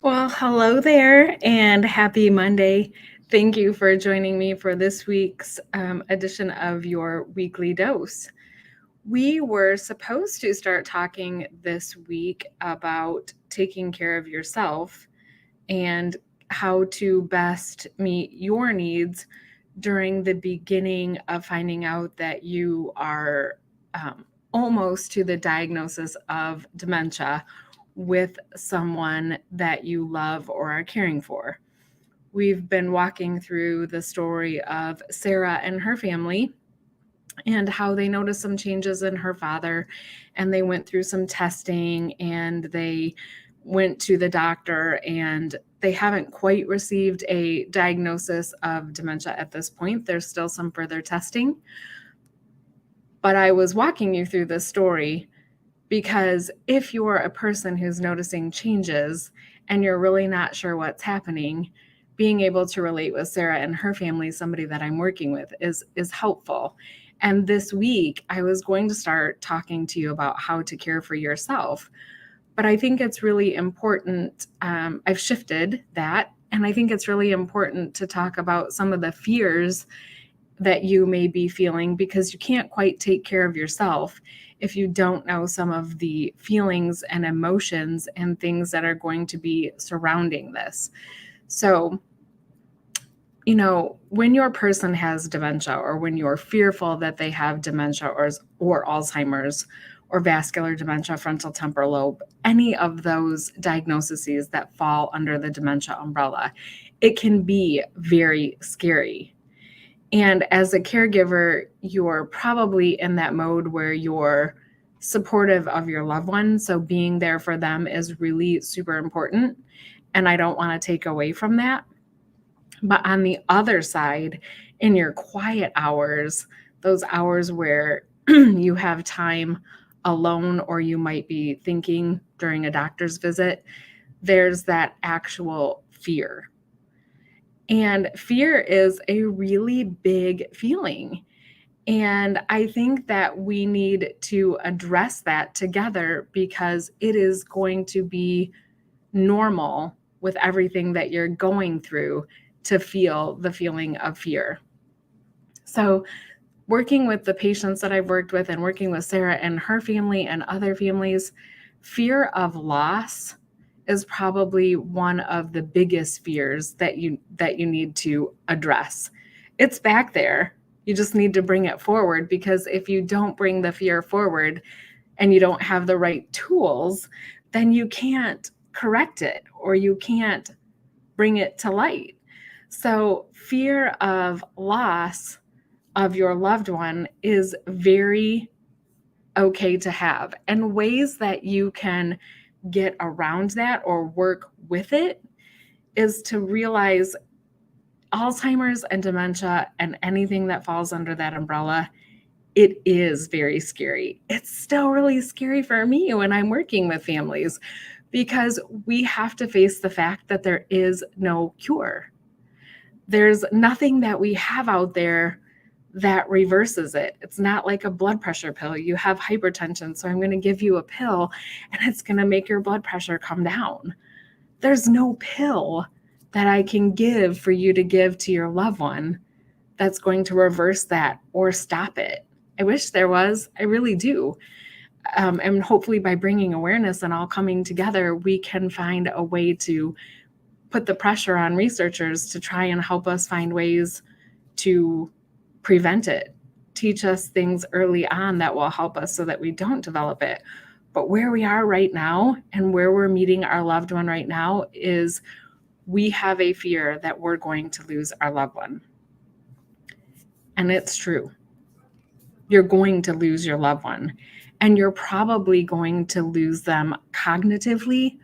Well, hello there and happy Monday. Thank you for joining me for this week's edition of your weekly dose. We were supposed to start talking this week about taking care of yourself and how to best meet your needs during the beginning of finding out that you are almost to the diagnosis of dementia with someone that you love or are caring for. We've been walking through the story of Sarah and her family and how they noticed some changes in her father, and they went through some testing and they went to the doctor, and they haven't quite received a diagnosis of dementia at this point. There's still some further testing. But I was walking you through this story because if you're a person who's noticing changes and you're really not sure what's happening, being able to relate with Sarah and her family, somebody that I'm working with, is helpful. And this week, I was going to start talking to you about how to care for yourself. But I think it's really important. I've shifted that. And I think it's really important to talk about some of the fears that you may be feeling, because you can't quite take care of yourself if you don't know some of the feelings and emotions and things that are going to be surrounding this. So, when your person has dementia, or when you're fearful that they have dementia or Alzheimer's or vascular dementia, frontal temporal lobe, any of those diagnoses that fall under the dementia umbrella, it can be very scary. And as a caregiver, you're probably in that mode where you're supportive of your loved one. So being there for them is really super important. And I don't want to take away from that. But on the other side, in your quiet hours, those hours where you have time alone, or you might be thinking during a doctor's visit, there's that actual fear. And fear is a really big feeling. And I think that we need to address that together, because it is going to be normal with everything that you're going through to feel the feeling of fear. So, working with the patients that I've worked with and working with Sarah and her family and other families, fear of loss is probably one of the biggest fears that you need to address. It's back there. You just need to bring it forward, because if you don't bring the fear forward and you don't have the right tools, then you can't correct it, or you can't bring it to light. So fear of loss of your loved one is very okay to have. And ways that you can get around that or work with it is to realize Alzheimer's and dementia and anything that falls under that umbrella, it is very scary. It's still really scary for me when I'm working with families, because we have to face the fact that there is no cure. There's nothing that we have out there that reverses it. It's not like a blood pressure pill. You have hypertension, so I'm going to give you a pill and it's going to make your blood pressure come down. There's no pill that I can give for you to give to your loved one that's going to reverse that or stop it. I wish there was. I really do. And hopefully by bringing awareness and all coming together, we can find a way to put the pressure on researchers to try and help us find ways to prevent it, teach us things early on that will help us so that we don't develop it. But where we are right now and where we're meeting our loved one right now is we have a fear that we're going to lose our loved one. And it's true. You're going to lose your loved one, and you're probably going to lose them cognitively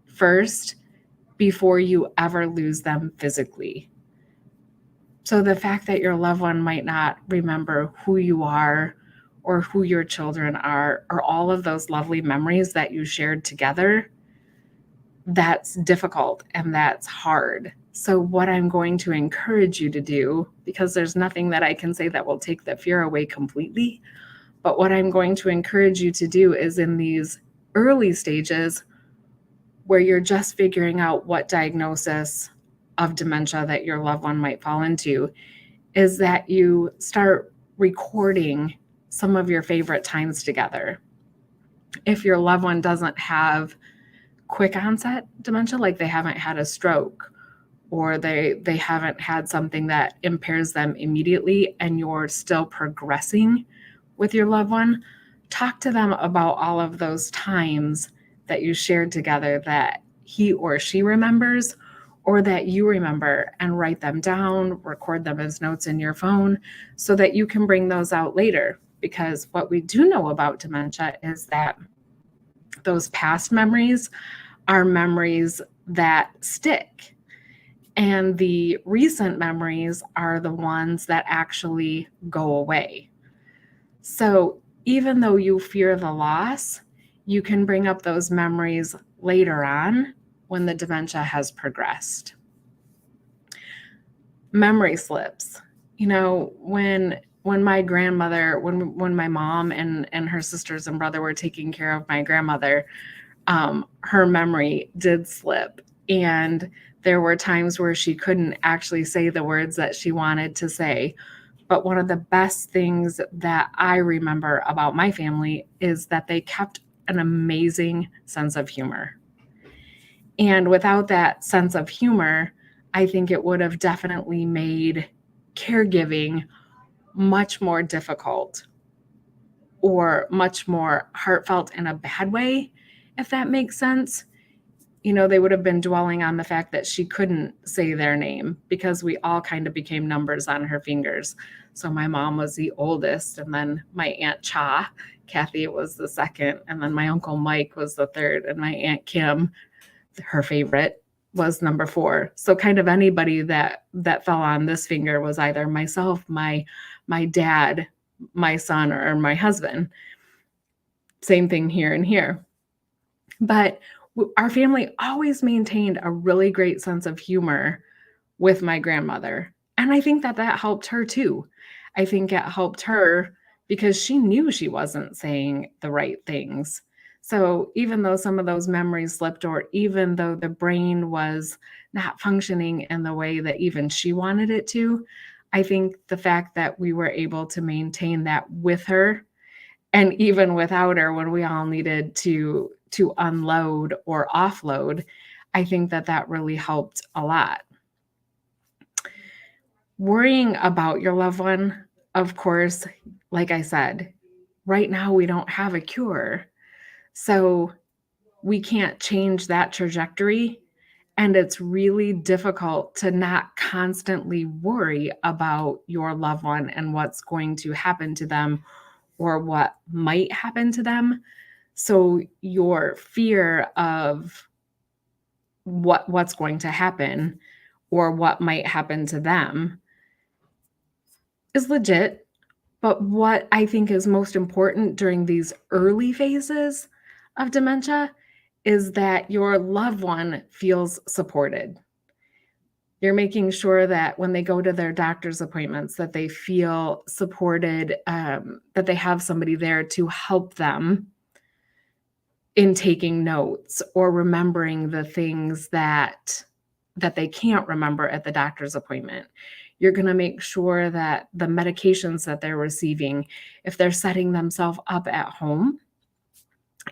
first before you ever lose them physically. So the fact that your loved one might not remember who you are or who your children are, or all of those lovely memories that you shared together, that's difficult and that's hard. So what I'm going to encourage you to do, because there's nothing that I can say that will take the fear away completely, but what I'm going to encourage you to do is, in these early stages, where you're just figuring out what diagnosis of dementia that your loved one might fall into, is that you start recording some of your favorite times together. If your loved one doesn't have quick onset dementia, like they haven't had a stroke or they haven't had something that impairs them immediately, and you're still progressing with your loved one, talk to them about all of those times that you shared together that he or she remembers or that you remember, and write them down, record them as notes in your phone so that you can bring those out later. Because what we do know about dementia is that those past memories are memories that stick. And the recent memories are the ones that actually go away. So even though you fear the loss, you can bring up those memories later on when the dementia has progressed. Memory slips. When my grandmother, when my mom and her sisters and brother were taking care of my grandmother, her memory did slip. And there were times where she couldn't actually say the words that she wanted to say. But one of the best things that I remember about my family is that they kept an amazing sense of humor. And without that sense of humor, I think it would have definitely made caregiving much more difficult or much more heartfelt in a bad way, if that makes sense. They would have been dwelling on the fact that she couldn't say their name because we all kind of became numbers on her fingers. So my mom was the oldest, and then my Aunt Cha, Kathy, was the second, and then my Uncle Mike was the third, and my Aunt Kim, her favorite, was number 4. So kind of anybody that fell on this finger was either myself, my dad, my son, or my husband. Same thing here and here. But our family always maintained a really great sense of humor with my grandmother. And I think that helped her too. I think it helped her because she knew she wasn't saying the right things. So even though some of those memories slipped, or even though the brain was not functioning in the way that even she wanted it to, I think the fact that we were able to maintain that with her, and even without her, when we all needed to unload or offload, I think that really helped a lot. Worrying about your loved one, of course, like I said, right now we don't have a cure. So we can't change that trajectory. And it's really difficult to not constantly worry about your loved one and what's going to happen to them or what might happen to them. So your fear of what's going to happen or what might happen to them is legit. But what I think is most important during these early phases of dementia is that your loved one feels supported. You're making sure that when they go to their doctor's appointments, that they feel supported, that they have somebody there to help them in taking notes or remembering the things that they can't remember at the doctor's appointment. You're going to make sure that the medications that they're receiving, if they're setting themselves up at home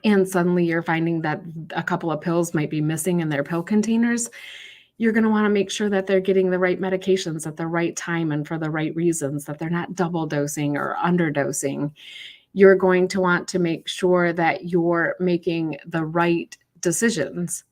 and suddenly you're finding that a couple of pills might be missing in their pill containers, you're going to want to make sure that they're getting the right medications at the right time and for the right reasons, that they're not double dosing or underdosing. You're going to want to make sure that you're making the right decisions.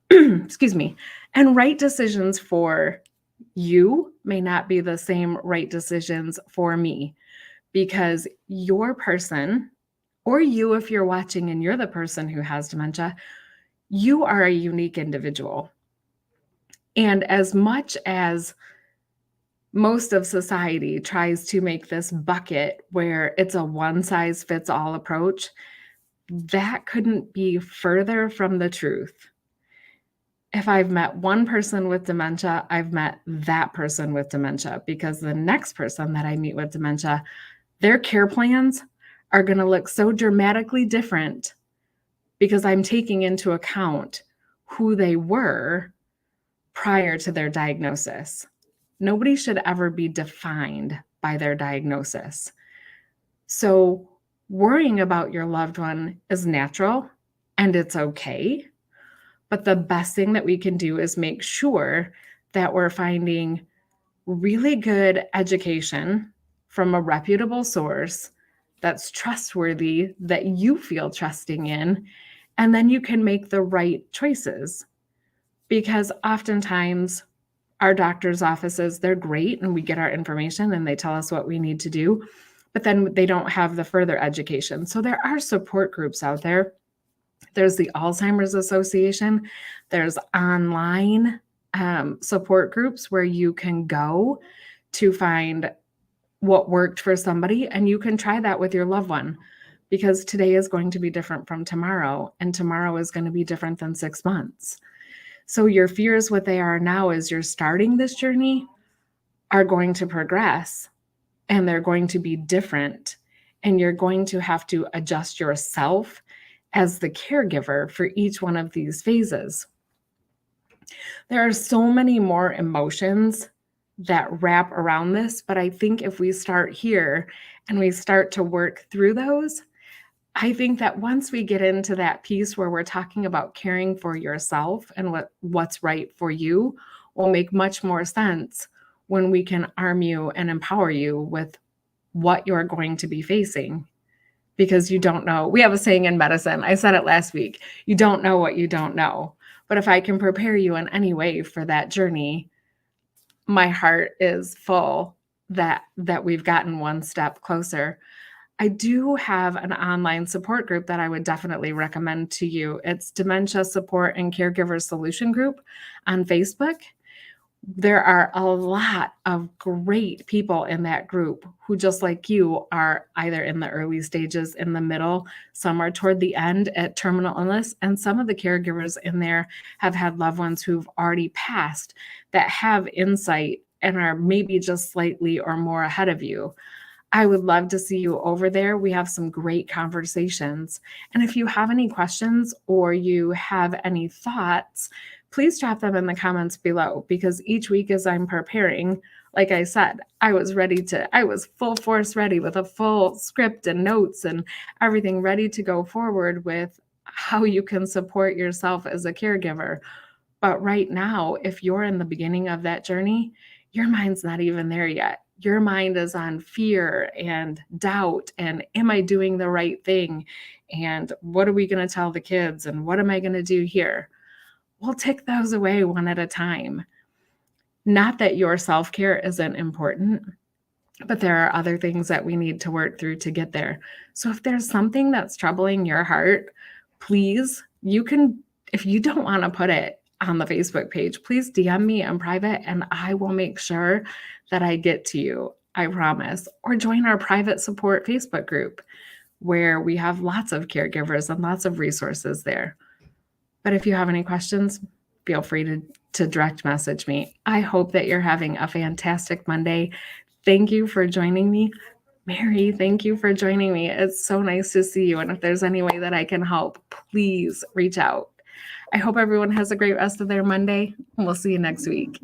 Excuse me. And right decisions for you may not be the same right decisions for me, because your person, or you, if you're watching and you're the person who has dementia, you are a unique individual. And as much as most of society tries to make this bucket where it's a one-size-fits-all approach, that couldn't be further from the truth. If I've met one person with dementia, I've met that person with dementia, because the next person that I meet with dementia, their care plans are going to look so dramatically different because I'm taking into account who they were prior to their diagnosis. Nobody should ever be defined by their diagnosis. So worrying about your loved one is natural and it's okay. But the best thing that we can do is make sure that we're finding really good education from a reputable source that's trustworthy, that you feel trusting in, and then you can make the right choices. Because oftentimes our doctor's offices, they're great and we get our information and they tell us what we need to do, but then they don't have the further education. So there are support groups out there. There's the Alzheimer's Association. There's online support groups where you can go to find what worked for somebody, and you can try that with your loved one, because today is going to be different from tomorrow, and tomorrow is going to be different than 6 months. So your fears, what they are now as you're starting this journey, are going to progress, and they're going to be different, and you're going to have to adjust yourself as the caregiver for each one of these phases. There are so many more emotions that wrap around this, but I think if we start here and we start to work through those, I think that once we get into that piece where we're talking about caring for yourself and what's right for you, will make much more sense when we can arm you and empower you with what you're going to be facing. Because you don't know. We have a saying in medicine, I said it last week, you don't know what you don't know. But if I can prepare you in any way for that journey, my heart is full that we've gotten one step closer. I do have an online support group that I would definitely recommend to you. It's Dementia Support and Caregiver Solution Group on Facebook. There are a lot of great people in that group who, just like you, are either in the early stages, in the middle, some are toward the end at terminal illness, and some of the caregivers in there have had loved ones who've already passed that have insight and are maybe just slightly or more ahead of you. I would love to see you over there. We have some great conversations. And if you have any questions or you have any thoughts, please drop them in the comments below, because each week as I'm preparing, like I said, I was full force ready with a full script and notes and everything ready to go forward with how you can support yourself as a caregiver. But right now, if you're in the beginning of that journey, your mind's not even there yet. Your mind is on fear and doubt and am I doing the right thing? And what are we going to tell the kids? And what am I going to do here? We'll take those away one at a time. Not that your self-care isn't important, but there are other things that we need to work through to get there. So if there's something that's troubling your heart, please, you can, if you don't want to put it on the Facebook page, please DM me in private and I will make sure that I get to you. I promise. Or join our private support Facebook group where we have lots of caregivers and lots of resources there. But if you have any questions, feel free to direct message me. I hope that you're having a fantastic Monday. Thank you for joining me. Mary, thank you for joining me. It's so nice to see you. And if there's any way that I can help, please reach out. I hope everyone has a great rest of their Monday, and we'll see you next week.